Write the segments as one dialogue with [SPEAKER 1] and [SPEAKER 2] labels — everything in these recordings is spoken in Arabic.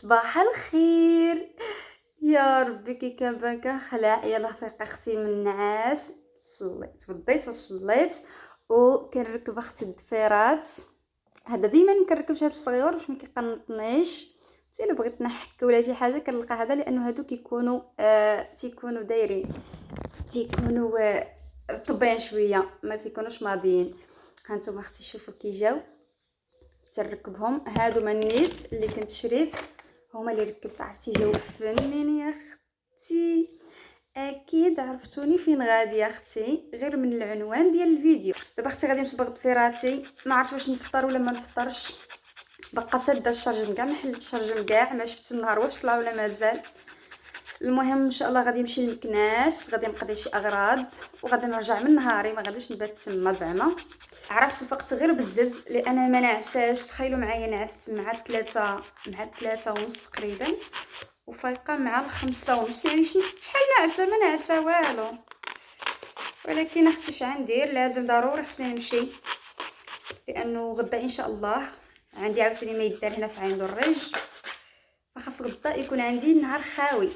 [SPEAKER 1] صباح الخير. يا ربي كي كان بان كنخلع. يلاه فيق اختي من النعاس، صليت فضيت وصليت وكنركب اختي الضفيرات. هذا ديما كنركب هاد الصغيور باش ما كيقنطنيش. حتى الا بغيت نحك ولا شي حاجه كنلقى هذا، لانه هادو كيكونوا تيكونوا دايرين، تيكونوا رطبين شويه، ما تيكونوش ماضيين. هانتوما اختي شوفوا كي جاو تركبهم. هادو منيت اللي كنت شريت هما اللي ركبت. عرفتي جاو فنين يا اختي. اكيد عرفتوني فين غادي يا اختي غير من العنوان ديال الفيديو. دابا اختي غادي نصبغ ضفيراتي، ما عرفتش واش نفطر ولا ما نفطرش. بقى شاده الشرجم كاع، ما حلت الشرجم كاع، ما شفت النهار واش طلع ولا مازال. المهم ان شاء الله غادي نمشي للمكناس، غادي نقضي شي اغراض وغادي نرجع من نهاري، ما غاديش نبات تما زعما. عرفت فقت غير بالزز لان ما نعساش. تخيلوا معايا نعست مع 3 ونص تقريبا، وفايقه مع 5 ونص. يعني شحال نعسه؟ ما نعسه والو. ولكن اختي اش غندير، لازم ضروري خصني نمشي، لانه غدا ان شاء الله عندي عاوتاني ما يدار هنا في عين الريج، فخاص غدا يكون عندي نهار خاوي.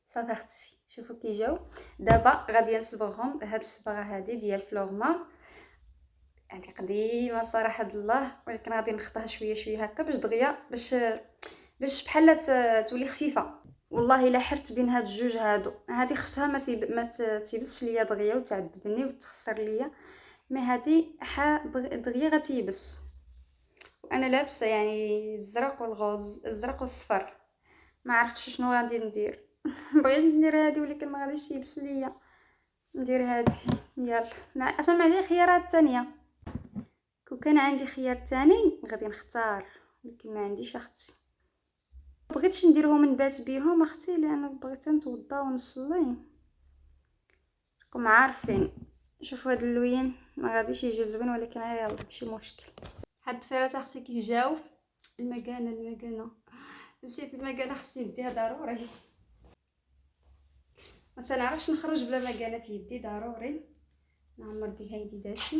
[SPEAKER 1] صافي اختي شوفوا كي جاو. دابا غادي نصبغهم. هاد الصبغه هادي ديال فلورما عندي قديمه صراحه الله، ولكن غادي نخطاها شويه شويه هكا باش دغيا باش بحال تولي خفيفه. والله الا حرت بين هاد الجوج هادو، هادي خفتها ما تيبسش ليا دغيا وتعذبني وتخسر ليا، ما هادي دغيا غتيبس. وانا لابسه يعني الزرق والغوز، الزرق والصفر، ما عرفتش شنو غادي ندير. بغيت ندير هادي ولكن ما غاديش يبس ليا. ندير هادي. يلا اصلا ما عندي خيارات تانية. كون كان عندي خيار تاني غادي نختار، ولكن ما عنديش اختي. بغيتش نديرهم نبات بيهم اختي، لانه بغيت نتوضا ونصلي. راكم عارفين. شوفوا هاد اللوين ما غاديش يجي زوين، ولكن يلا ماشي مشكل. هاد الفيرات اختي كي جاو. المكانه نسيت المكانه، خصني نديها ضروري. ما تنعرفش نخرج بلا مكانه في يدي، ضروري نعمر بها يدي داشي.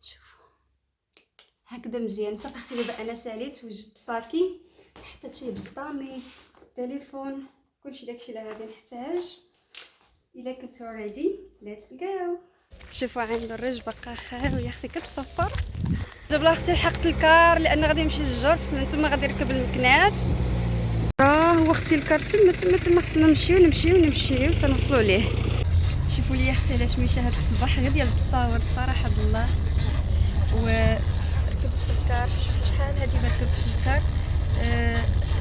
[SPEAKER 1] شوفوا هكذا مزيان. صافي اختي دابا انا ساليت وجدت صاكي، حطيت فيه بزطامي، التليفون، كلشي داكشي اللي غادي نحتاج. الا كنتو ريدي ليتس جو. شوفوا عند الرج بقى خاوي يا اختي كتصفر. دابا اختي لحقت الكار لان غادي نمشي للجرف، من تما غادي نركب المكناس. هو اختي الكار تما خصنا نمشيو تنوصلوا ليه. شوفوا لي اختي علاش مشى هذا الصباح غير ديال التصاور صراحه الله. وركبت في الكار. شوفوا شحال هادي ما ركبت في الكار،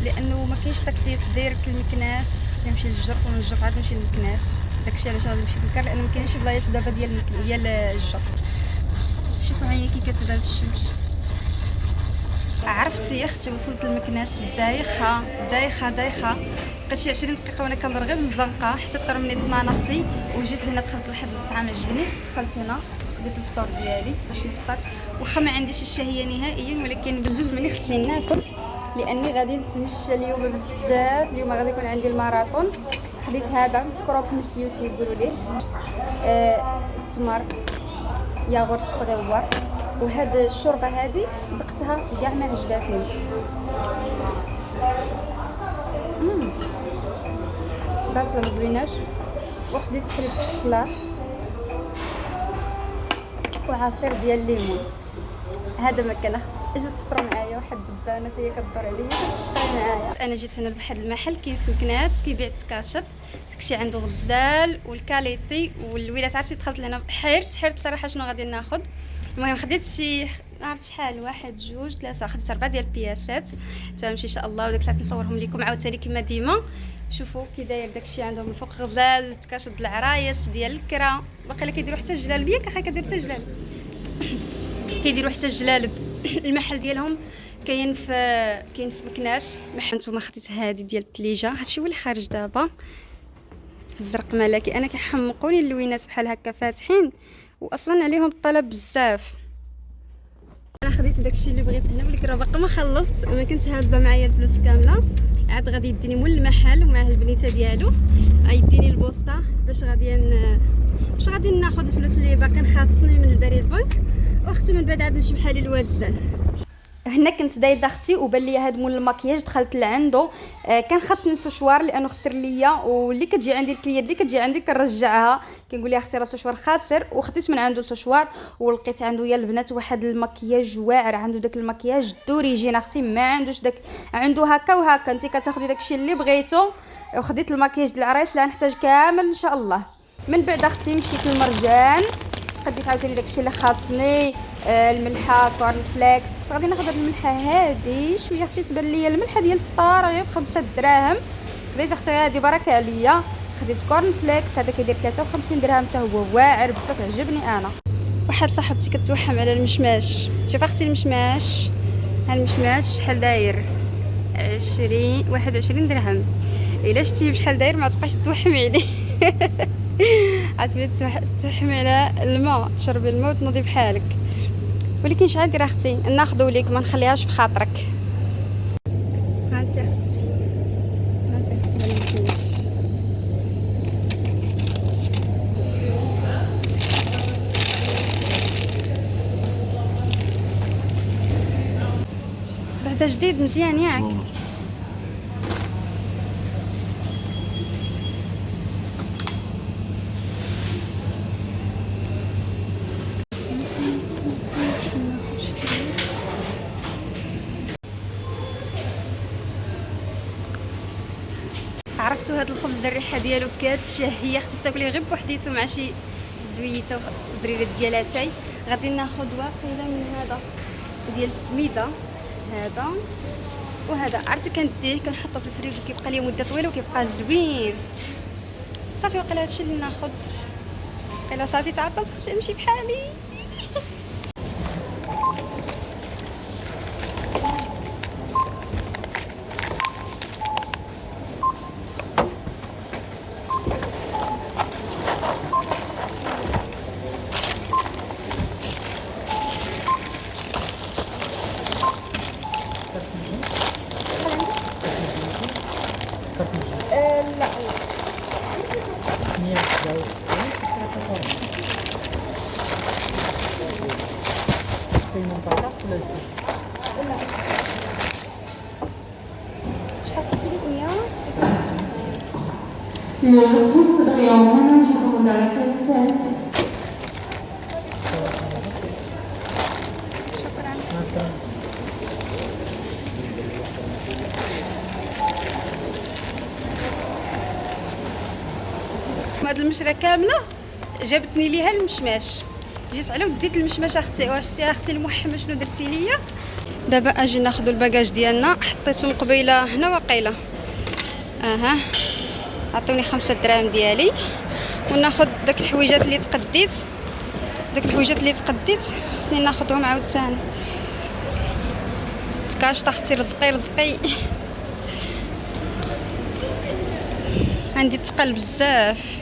[SPEAKER 1] لانه ما كاينش تاكسيات دايركت المكناس، خصني نمشي للجرف ومن الجرف عاد نمشي للمكناس. داكشي علاش غادي نمشي في الكار، لانه ما كاينش بلايص دابا ديال الجرف. شوفوا عيني كي كتبان في الشمس. عرفتي يا اختي وصلت للمكناس دايخه بقيت شي 20 دقيقه وانا كنضر غير بالزنقه حتى طرمنيت معنا اختي، وجيت لهنا دخلت لواحد المطعم عجبني، دخلت هنا خديت الفطور ديالي باش نفطر. واخا ما عنديش الشهيه نهائيا، ولكن بزز مني خصني ناكل لاني غادي نتمشى اليوم بزاف. اليوم غادي يكون عندي الماراثون. خديت هذا كروك مسيو تيقولوا ليه، التمر، ياغورت صغيور. وهاد الشوربه هادي دقتها كاع ما عجباتني. باش ما زويناش. وخديت حليب بالشكلاط وعصير ديال الليمون. هذا ما كان اختي. اجوا تفطروا معايا. واحد الدبانه هي كدور عليا كتفطر معايا. انا جيت هنا لواحد المحل كاين في مكناس كيبيع التكاشط، داكشي عنده غزال والكاليتي والويلات. عرفتي دخلت لهنا حيرت صراحه شنو غادي ناخذ. المهم خديت شي ما عرفت شحال، 1 2 3، خديت 4 ديال البياسات تنمشي ان شاء الله. وداك الساعه نصورهم لكم عاوتاني كما ديما. شوفوا كي داير داكشي عندهم من فوق غزال، تكاشط العرايس ديال الكرا، باقي لا كيديروا حتى الجلالبيه. كاخا كدير حتى الجلال، كيديروا حتى الجلالب. المحل ديالهم كاين في مكناس. نتوما خديت هذه ديال الثليجه، هادشي هو اللي خارج دابا في الزرق ملكي. انا كيحمقوني اللوينات بحال هكا فاتحين واصلا عليهم الطلب بزاف. انا خديت داكشي اللي بغيت هنا، ولكن راه باقا ما خلصت، ما كنتش هازه معايا الفلوس كامله. عاد غادي يديني مول المحل ومعاه البنيته ديالو، غيديني البوسطه باش غادي ناخذ الفلوس اللي باقيين خاصني من البريد بنك، اختي من بعد عاد نمشي بحالي للوزان. هنا كنت دايزه اختي وبان لي هاد مول المكياج، دخلت لعندو. كان خاصني السشوار لانه خسر ليا، واللي كتجي عندي الكليات اللي كتجي عندي كنرجعها، كنقول لها اختي راه السشوار خاسر، وخديت من عنده السشوار. ولقيت عنده يا البنات واحد المكياج واعر، عنده داك المكياج دوريجين اختي، ما عندوش داك، عنده هكا وهكا، انت كتاخدي داكشي اللي بغيتو. وخديت المكياج ديال العرايس لا نحتاج كامل ان شاء الله. من بعد اختي مشيت للمرجان، خديت عاوتاني داكشي اللي خاصني، الملحه كورن فليكس. كنت غادي ناخذ هاد الملحه هادي شويه اختي، تبان ليا الملحه ديال الفطار غير ب5 دراهم. خديت اختي هادي بركه عليا. خديت كورن فليكس هذا كيدير 53 درهم حتى هو واعر بزاف، عجبني انا. واحد صاحبتي كتوحم على المشماش، شوف اختي المشماش، ها المشماش شحال داير؟ 21 درهم. الا شتيه بشحال داير ما تبقاش توحمي عليه. عتولي توحمي على الماء، تشربي الماء وتنوضي بحالك. ولكن شحال ندير اختي، ناخذو ليك ما نخليهاش في خاطرك. هانتي اختي، هانتي اختي المشماش. بعدا جديد مزيان ياك. عرفتوا هذا الخبز الريحه ديالو كتشهي اختي، تاكليه غير بوحديتو مع شي زويته وبريرات ديالاتاي. غادي ناخذ واقيلا من هذا ديال السميده، هذا وهذا. عرفتي كنديه كنحطو في الفريغ كيبقى لي مده طويله وكيبقى زوين. صافي وقيلا هادشي اللي ناخذ. وقيلا صافي تعطلت خصني نمشي بحالي. لا شحال قلتي لي 100؟ شكرا. هاد المشره كامله جابتني ليها المشماش. جيت على وديت المشماش اختي، واش شتي اختي المحمى شنو درتي ليا؟ دابا اجي ناخذ الباكاج ديالنا، حطيتهم قبيله هنا واقيله. اها عطوني 5 دراهم ديالي، وناخذ داك الحويجات اللي تقديت. داك الحويجات اللي تقديت خصني ناخذهم عاوتاني. تكاشط اختي، رزقي رزقي. عندي تقل بزاف.